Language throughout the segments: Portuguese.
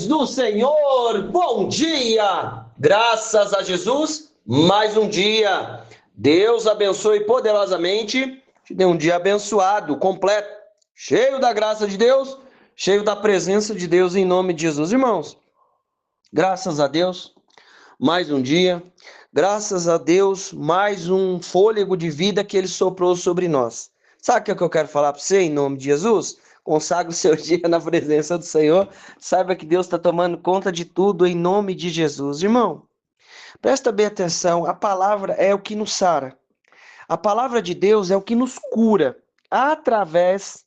Paz do Senhor, bom dia! Graças a Jesus, mais um dia. Deus abençoe poderosamente, te dê um dia abençoado, completo, cheio da graça de Deus, cheio da presença de Deus, em nome de Jesus. Irmãos, graças a Deus, mais um dia, graças a Deus, mais um fôlego de vida que Ele soprou sobre nós. Sabe o que eu quero falar para você, em nome de Jesus? Consagre o seu dia na presença do Senhor. Saiba que Deus está tomando conta de tudo em nome de Jesus. Irmão, presta bem atenção. A palavra é o que nos sara. A palavra de Deus é o que nos cura. Através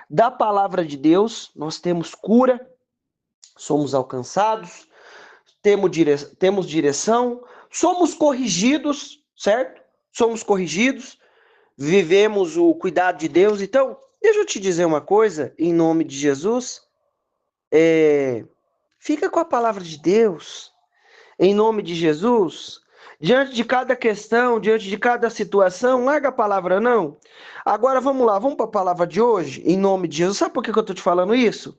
da palavra de Deus, nós temos cura, somos alcançados, temos direção, somos corrigidos, certo? Somos corrigidos, vivemos o cuidado de Deus. Então, deixa eu te dizer uma coisa, em nome de Jesus, fica com a palavra de Deus, em nome de Jesus, diante de cada questão, diante de cada situação, larga a palavra não. Agora vamos lá, vamos para a palavra de hoje, em nome de Jesus. Sabe por que eu estou te falando isso?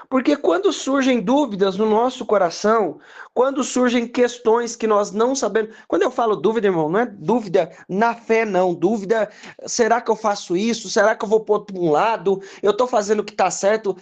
Porque quando surgem dúvidas no nosso coração, quando surgem questões que nós não sabemos... Quando eu falo dúvida, irmão, não é dúvida na fé, não. Dúvida, será que eu faço isso? Será que eu vou pôr para um lado? Eu estou fazendo o que está certo,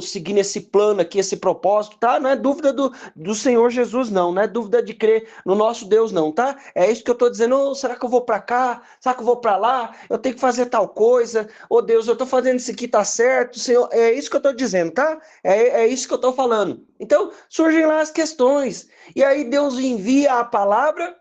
seguindo esse plano aqui, esse propósito, tá? Não é dúvida do Senhor Jesus, não. Não é dúvida de crer no nosso Deus, não, tá? É isso que eu estou dizendo. Oh, será que eu vou para cá? Será que eu vou para lá? Eu tenho que fazer tal coisa. Oh, Deus, eu estou fazendo isso aqui, tá certo? Senhor, é isso que eu estou dizendo, tá? É isso que eu estou falando. Então, surgem lá as questões. E aí Deus envia a palavra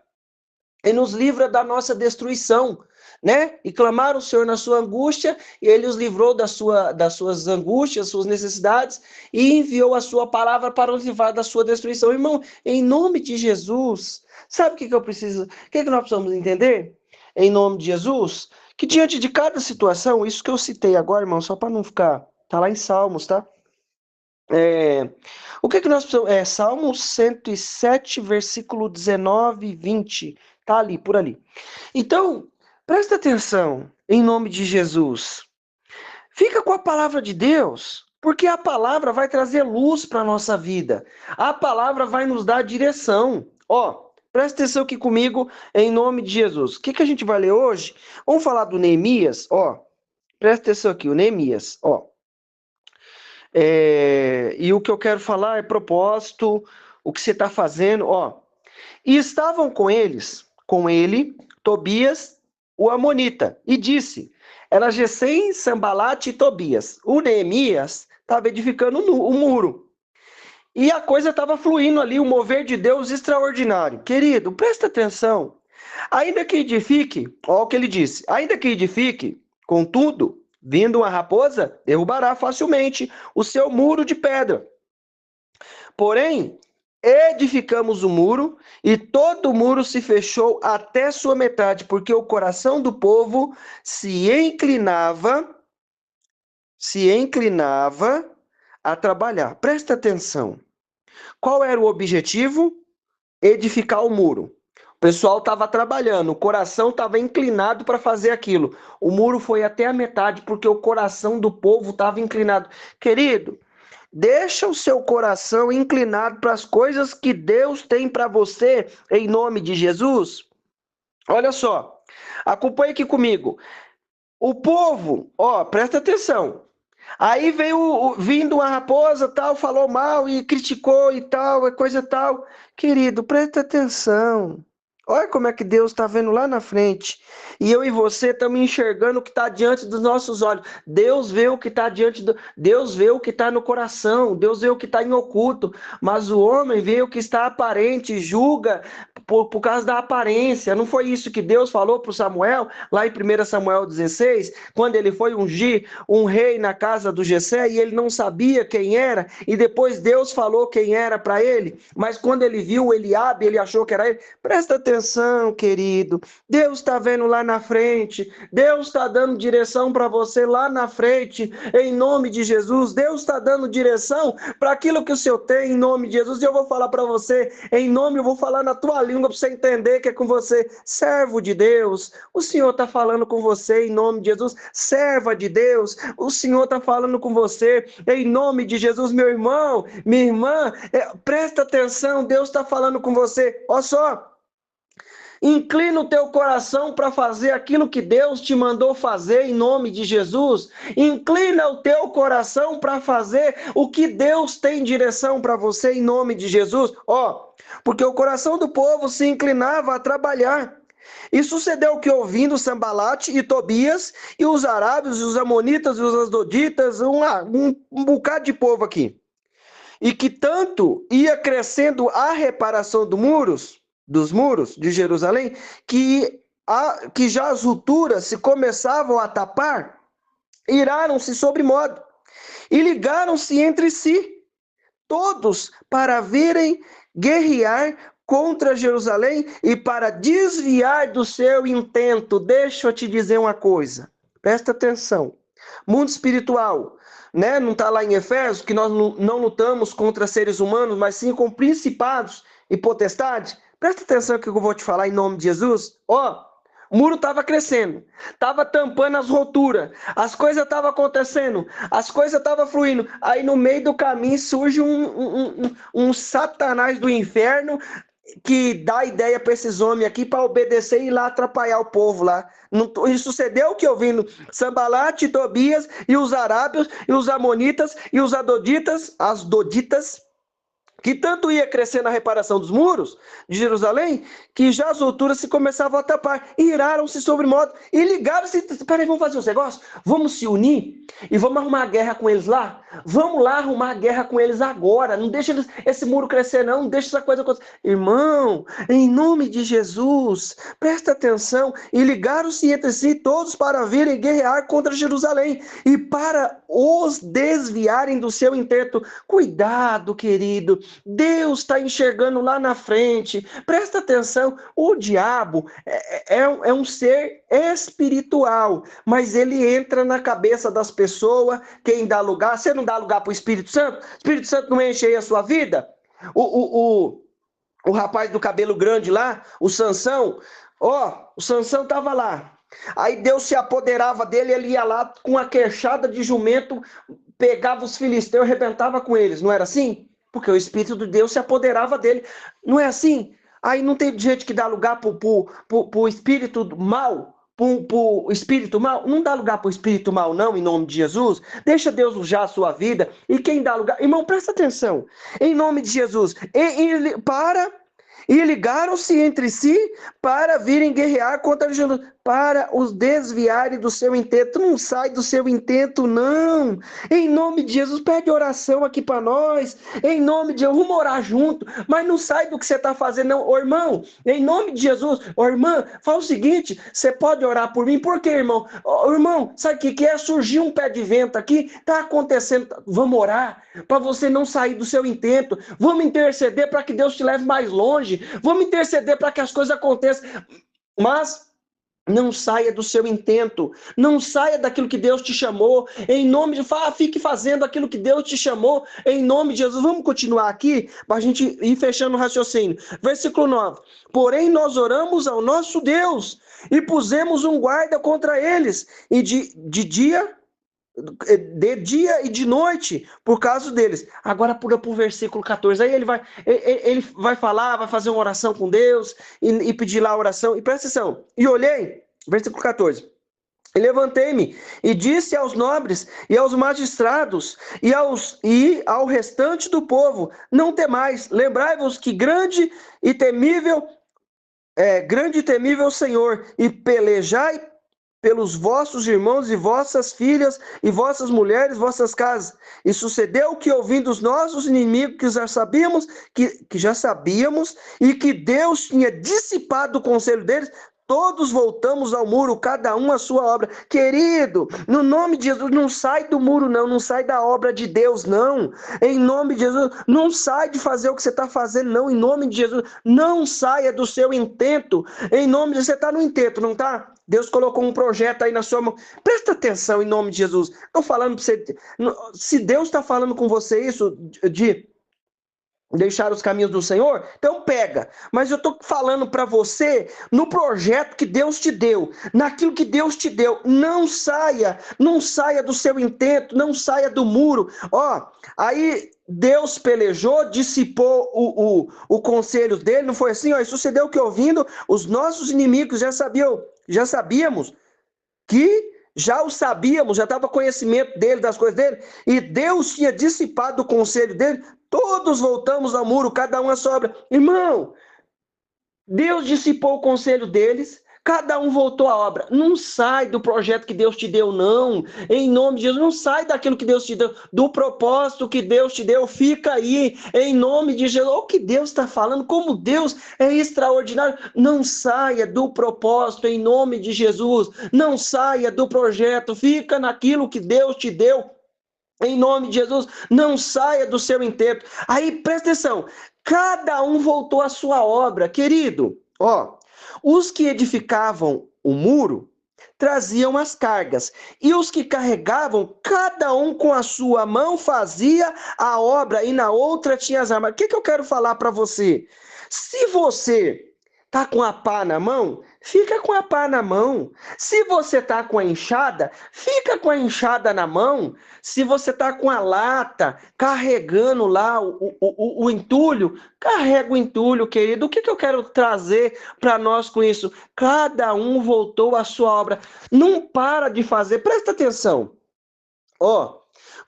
e nos livra da nossa destruição, né? E clamaram o Senhor na sua angústia, e Ele os livrou das suas angústias, suas necessidades, e enviou a sua palavra para os livrar da sua destruição. Irmão, em nome de Jesus, sabe o que eu preciso? O que nós precisamos entender? Em nome de Jesus, que diante de cada situação, isso que eu citei agora, irmão, só para não ficar, tá lá em Salmos, tá? O que nós precisamos? Salmo 107, versículo 19 e 20. Tá ali, por ali. Então, presta atenção, em nome de Jesus. Fica com a palavra de Deus, porque a palavra vai trazer luz para a nossa vida. A palavra vai nos dar direção. Ó, presta atenção aqui comigo, em nome de Jesus. O que a gente vai ler hoje? Vamos falar do Neemias, ó. Presta atenção aqui, o Neemias, ó. E o que eu quero falar é propósito, o que você está fazendo, ó. E estavam com ele, Tobias, o Amonita, e disse, era Gesem, Sambalate e Tobias. O Neemias estava edificando o muro. E a coisa estava fluindo ali, o mover de Deus extraordinário. Querido, presta atenção. Ainda que edifique, ó o que ele disse, ainda que edifique, contudo, vindo uma raposa, derrubará facilmente o seu muro de pedra. Porém, edificamos o muro e todo o muro se fechou até sua metade, porque o coração do povo se inclinava a trabalhar. Presta atenção. Qual era o objetivo? Edificar o muro. O pessoal estava trabalhando, o coração estava inclinado para fazer aquilo. O muro foi até a metade porque o coração do povo estava inclinado. Querido, deixa o seu coração inclinado para as coisas que Deus tem para você em nome de Jesus. Olha só, acompanhe aqui comigo. O povo, ó, presta atenção. Aí veio vindo uma raposa, tal, falou mal e criticou e tal, coisa tal. Querido, presta atenção. Olha como é que Deus está vendo lá na frente. E eu e você estamos enxergando o que está diante dos nossos olhos. Deus vê o que está Deus vê o que está no coração. Deus vê o que está em oculto. Mas o homem vê o que está aparente, julga por causa da aparência. Não foi isso que Deus falou para Samuel, lá em 1 Samuel 16, quando ele foi ungir um rei na casa do Jessé e ele não sabia quem era, e depois Deus falou quem era para ele, mas quando ele viu Eliabe, ele achou que era ele. Presta atenção. atenção, querido. Deus está vendo lá na frente. Deus está dando direção para você lá na frente, em nome de Jesus. Deus está dando direção para aquilo que o Senhor tem, em nome de Jesus. E eu vou falar para você, eu vou falar na tua língua para você entender que é com você, servo de Deus. O Senhor está falando com você, em nome de Jesus. Serva de Deus, o Senhor está falando com você, em nome de Jesus, meu irmão, minha irmã, presta atenção, Deus está falando com você. Olha só, inclina o teu coração para fazer aquilo que Deus te mandou fazer em nome de Jesus. Inclina o teu coração para fazer o que Deus tem direção para você em nome de Jesus. Porque o coração do povo se inclinava a trabalhar. E sucedeu que, ouvindo Sambalate e Tobias, e os arábios, e os amonitas, e os asdoditas, um bocado de povo aqui, e que tanto ia crescendo a reparação dos muros de Jerusalém, que já as rupturas se começavam a tapar, iraram-se sobremodo, e ligaram-se entre si, todos para virem guerrear contra Jerusalém e para desviar do seu intento. Deixa eu te dizer uma coisa, presta atenção. Mundo espiritual, né? Não está lá em Efésios que nós não lutamos contra seres humanos, mas sim com principados e potestades. Presta atenção no que eu vou te falar em nome de Jesus. O muro estava crescendo, estava tampando as rupturas, as coisas estavam acontecendo, as coisas estavam fluindo. Aí no meio do caminho surge um satanás do inferno que dá ideia para esses homens aqui para obedecer e ir lá atrapalhar o povo lá. E sucedeu o que ouvindo Sambalate, Tobias e os arábios e os amonitas e os asdoditas, que tanto ia crescendo a reparação dos muros de Jerusalém, que já as alturas se começavam a tapar, e iraram-se sobre modo, e ligaram-se. Peraí, vamos fazer um negócio? Vamos se unir e vamos arrumar a guerra com eles lá? Vamos lá arrumar a guerra com eles agora. Não deixa esse muro crescer, não deixa essa coisa acontecer. Irmão, em nome de Jesus, presta atenção, e ligaram-se entre si todos para virem guerrear contra Jerusalém, e para os desviarem do seu intento. Cuidado, querido, Deus está enxergando lá na frente. Presta atenção, o diabo é um ser espiritual, mas ele entra na cabeça das pessoas. Quem dá lugar? Você não dá lugar para o Espírito Santo? O Espírito Santo não enche aí a sua vida? O rapaz do cabelo grande lá, o Sansão, o Sansão estava lá. Aí Deus se apoderava dele, ele ia lá com a queixada de jumento, pegava os filisteus e arrebentava com eles, não era assim? Porque o Espírito de Deus se apoderava dele. Não é assim? Aí não tem gente que dá lugar para o espírito mal, para o espírito mal. Não dá lugar para o espírito mal, não, em nome de Jesus. Deixa Deus usar a sua vida. E quem dá lugar... Irmão, presta atenção. Em nome de Jesus. E ligaram-se entre si para virem guerrear contra Jesus, para os desviarem do seu intento. Não sai do seu intento, não. Em nome de Jesus, pede oração aqui para nós. Em nome de Jesus, vamos orar junto. Mas não sai do que você está fazendo, não. Ô, irmão, em nome de Jesus, irmã, fala o seguinte, você pode orar por mim? Por quê, irmão? Irmão, sabe o que é? Surgir um pé de vento aqui, está acontecendo. Vamos orar para você não sair do seu intento. Vamos interceder para que Deus te leve mais longe. Vamos interceder para que as coisas aconteçam. Mas não saia do seu intento, não saia daquilo que Deus te chamou, em nome de... Fique fazendo aquilo que Deus te chamou, em nome de Jesus. Vamos continuar aqui, para a gente ir fechando o raciocínio. Versículo 9. Porém, nós oramos ao nosso Deus, e pusemos um guarda contra eles, e de dia e de noite, por causa deles. Agora pula para o versículo 14, aí ele vai falar, vai fazer uma oração com Deus, e pedir lá a oração, e presta atenção, e olhei, versículo 14, e levantei-me, e disse aos nobres, e aos magistrados, e ao restante do povo, não temais, lembrai-vos que grande e temível Senhor, e pelejai pelos vossos irmãos e vossas filhas e vossas mulheres, vossas casas. E sucedeu que, ouvindo os nossos inimigos, que já sabíamos, e que Deus tinha dissipado o conselho deles, Todos voltamos ao muro, cada um a sua obra. Querido, no nome de Jesus, não sai do muro, não. Não sai da obra de Deus, não. Em nome de Jesus, não sai de fazer o que você está fazendo, não. Em nome de Jesus, não saia do seu intento. Em nome de Jesus, você está no intento, não está? Deus colocou um projeto aí na sua mão. Presta atenção em nome de Jesus. Estou falando para você. Se Deus está falando com você isso de deixar os caminhos do Senhor, então pega. Mas eu estou falando para você no projeto que Deus te deu, naquilo que Deus te deu. Não saia do seu intento, não saia do muro. Ó, aí Deus pelejou, dissipou o conselho dele, não foi assim? Ó, e sucedeu que ouvindo, os nossos inimigos já sabíamos que já o sabíamos, já estava conhecimento dele, das coisas dele, e Deus tinha dissipado o conselho dele, todos voltamos ao muro, cada um a sua obra. Irmão, Deus dissipou o conselho deles, cada um voltou à obra. Não sai do projeto que Deus te deu, não. Em nome de Jesus, não sai daquilo que Deus te deu, do propósito que Deus te deu. Fica aí, em nome de Jesus. O que Deus está falando, como Deus é extraordinário. Não saia do propósito, em nome de Jesus. Não saia do projeto, fica naquilo que Deus te deu. Em nome de Jesus, não saia do seu intento. Aí, presta atenção, cada um voltou à sua obra. Querido, ó, os que edificavam o muro traziam as cargas, e os que carregavam, cada um com a sua mão fazia a obra, e na outra tinha as armas. O que eu quero falar para você? Se você tá com a pá na mão, fica com a pá na mão. Se você tá com a enxada, fica com a enxada na mão. Se você tá com a lata, carregando lá o entulho, carrega o entulho, querido. O que eu quero trazer para nós com isso? Cada um voltou à sua obra. Não para de fazer. Presta atenção. Ó,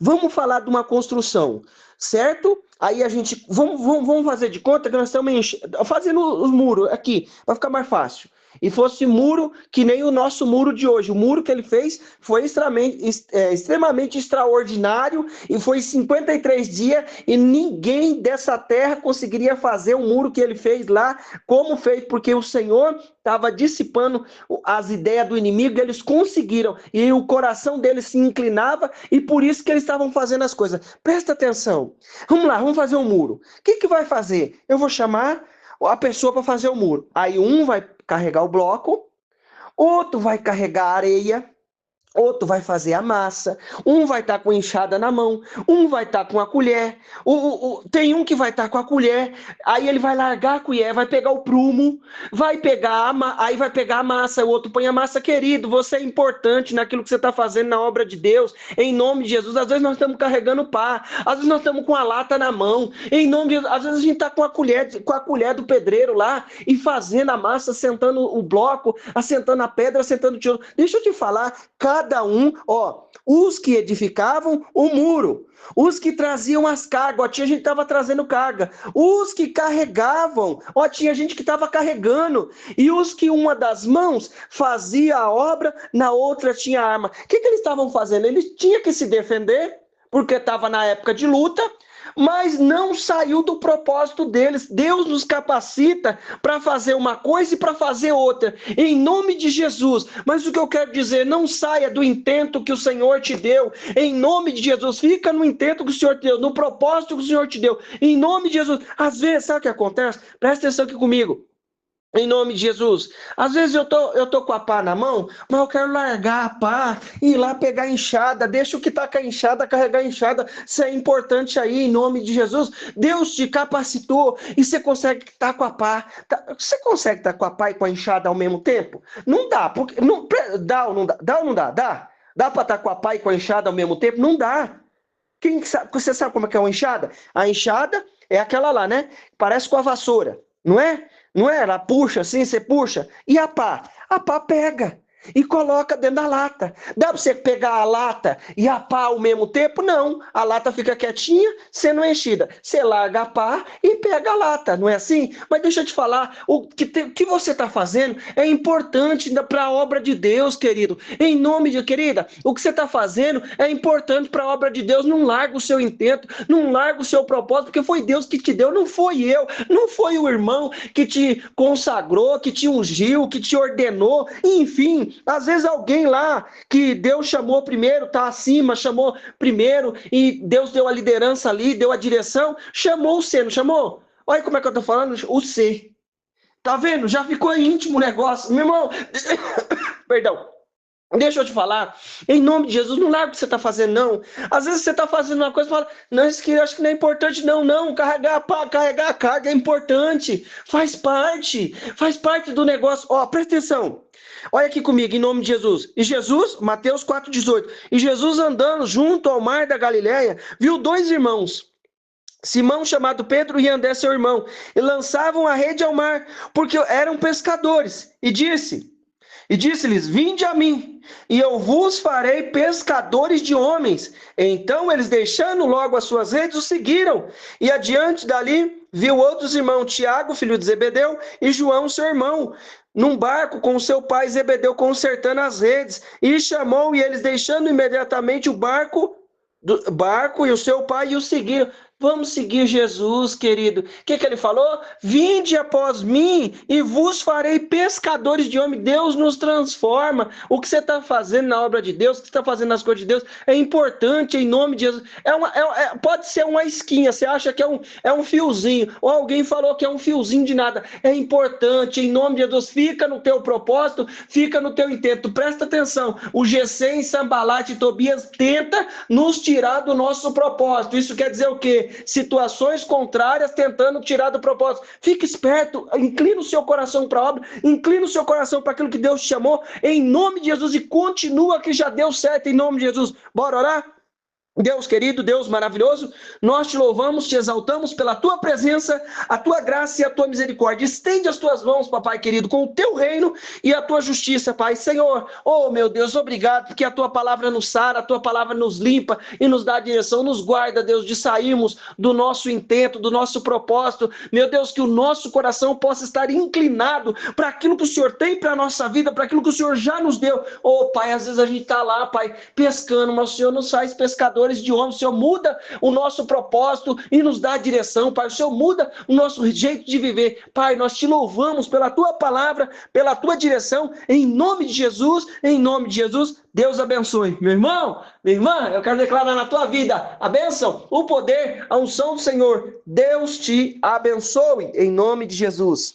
vamos falar de uma construção, certo? Aí a gente, vamos fazer de conta que nós estamos fazendo os muros aqui, vai ficar mais fácil. E fosse muro que nem o nosso muro de hoje. O muro que ele fez foi extremamente extraordinário e foi 53 dias e ninguém dessa terra conseguiria fazer o muro que ele fez lá, como fez, porque o Senhor estava dissipando as ideias do inimigo, eles conseguiram, e o coração deles se inclinava, e por isso que eles estavam fazendo as coisas. Presta atenção. Vamos lá, vamos fazer um muro. O que vai fazer? Eu vou chamar a pessoa para fazer o muro. Aí um vai carregar o bloco, outro vai carregar a areia, outro vai fazer a massa, um vai estar com a enxada na mão, um vai estar com a colher, tem um que vai estar com a colher, aí ele vai largar a colher, vai pegar o prumo, aí vai pegar a massa, o outro põe a massa. Querido, você é importante naquilo que você está fazendo na obra de Deus, em nome de Jesus. Às vezes nós estamos carregando pá, às vezes nós estamos com a lata na mão, em nome de Jesus. Às vezes a gente está com a colher do pedreiro lá, e fazendo a massa, sentando o bloco, assentando a pedra, assentando o tijolo. Deixa eu te falar, cada um, ó, os que edificavam o muro, os que traziam as cargas, ó, tinha gente que estava trazendo carga, os que carregavam, ó, tinha gente que estava carregando, e os que uma das mãos fazia a obra, na outra tinha arma. O que eles estavam fazendo? Eles tinham que se defender, porque estava na época de luta, mas não saiu do propósito deles. Deus nos capacita para fazer uma coisa e para fazer outra, em nome de Jesus. Mas o que eu quero dizer, não saia do intento que o Senhor te deu, em nome de Jesus. Fica no intento que o Senhor te deu, no propósito que o Senhor te deu, em nome de Jesus. Às vezes, sabe o que acontece? Presta atenção aqui comigo. Em nome de Jesus. Às vezes eu tô com a pá na mão, mas eu quero largar a pá e ir lá pegar a enxada. Deixa o que tá com a enxada carregar a enxada. Isso é importante aí, em nome de Jesus. Deus te capacitou e você consegue estar com a pá. Você consegue estar com a pá e com a enxada ao mesmo tempo? Não dá. Porque, não, dá ou não dá? Dá ou não dá? Dá? Dá para estar com a pá e com a enxada ao mesmo tempo? Não dá. Você sabe como é que é uma enxada? A enxada é aquela lá, né? Parece com a vassoura, não é? Não é? Ela puxa assim, você puxa. E a pá? A pá pega. e coloca dentro da lata. Dá para você pegar a lata e a pá ao mesmo tempo? Não. A lata fica quietinha, sendo enchida. Você larga a pá e pega a lata, não é assim? Mas deixa eu te falar, o que você está fazendo é importante para a obra de Deus, querido. Em nome de, querida, o que você está fazendo é importante para a obra de Deus. Não larga o seu intento, não larga o seu propósito, porque foi Deus que te deu, não foi eu, não foi o irmão que te consagrou, que te ungiu, que te ordenou, enfim. Às vezes alguém lá que Deus chamou primeiro, tá acima, chamou primeiro e Deus deu a liderança ali, deu a direção, chamou você, não chamou? Olha como é que eu tô falando, o C. Tá vendo? Já ficou íntimo o negócio. Meu irmão, perdão. Deixa eu te falar, em nome de Jesus, não larga o que você está fazendo, não. Às vezes você está fazendo uma coisa e fala, não, isso aqui eu acho que não é importante, não. Carregar a carga é importante, faz parte do negócio. Ó, presta atenção. Olha aqui comigo, em nome de Jesus. E Jesus, Mateus 4,18. E Jesus andando junto ao mar da Galileia, viu dois irmãos, Simão, chamado Pedro, e André, seu irmão, e lançavam a rede ao mar, porque eram pescadores. E disse-lhes, vinde a mim, e eu vos farei pescadores de homens. Então eles, deixando logo as suas redes, o seguiram. E adiante dali, viu outros irmãos, Tiago, filho de Zebedeu, e João, seu irmão, num barco com seu pai Zebedeu, consertando as redes. E chamou, e eles, deixando imediatamente o barco e o seu pai, e o seguiram. Vamos seguir Jesus, querido. O que ele falou? Vinde após mim e vos farei pescadores de homens. Deus nos transforma. O que você está fazendo na obra de Deus, o que você está fazendo nas coisas de Deus, é importante em nome de Jesus. Pode ser uma esquinha, você acha que é um fiozinho, ou alguém falou que é um fiozinho de nada. É importante em nome de Jesus. Fica no teu propósito, fica no teu intento. Presta atenção. O Gesem, Sambalat e Tobias tenta nos tirar do nosso propósito. Isso quer dizer o quê? Situações contrárias tentando tirar do propósito. Fique esperto, inclina o seu coração para a obra, inclina o seu coração para aquilo que Deus te chamou, em nome de Jesus, e continua que já deu certo, em nome de Jesus. Bora orar? Deus querido, Deus maravilhoso, nós te louvamos, te exaltamos pela tua presença, a tua graça e a tua misericórdia. Estende as tuas mãos, papai querido, com o teu reino e a tua justiça, Pai. Senhor, oh meu Deus, obrigado, porque a tua palavra nos sara, a tua palavra nos limpa e nos dá direção, nos guarda, Deus, de sairmos do nosso intento, do nosso propósito. Meu Deus, que o nosso coração possa estar inclinado para aquilo que o Senhor tem para a nossa vida, para aquilo que o Senhor já nos deu. Oh, Pai, às vezes a gente está lá, Pai, pescando, mas o Senhor nos faz pescadores de homens. O Senhor muda o nosso propósito e nos dá a direção, Pai. O Senhor muda o nosso jeito de viver. Pai, nós te louvamos pela tua palavra, pela tua direção, em nome de Jesus, em nome de Jesus. Deus abençoe. Meu irmão, minha irmã, eu quero declarar na tua vida a bênção, o poder, a unção do Senhor. Deus te abençoe, em nome de Jesus.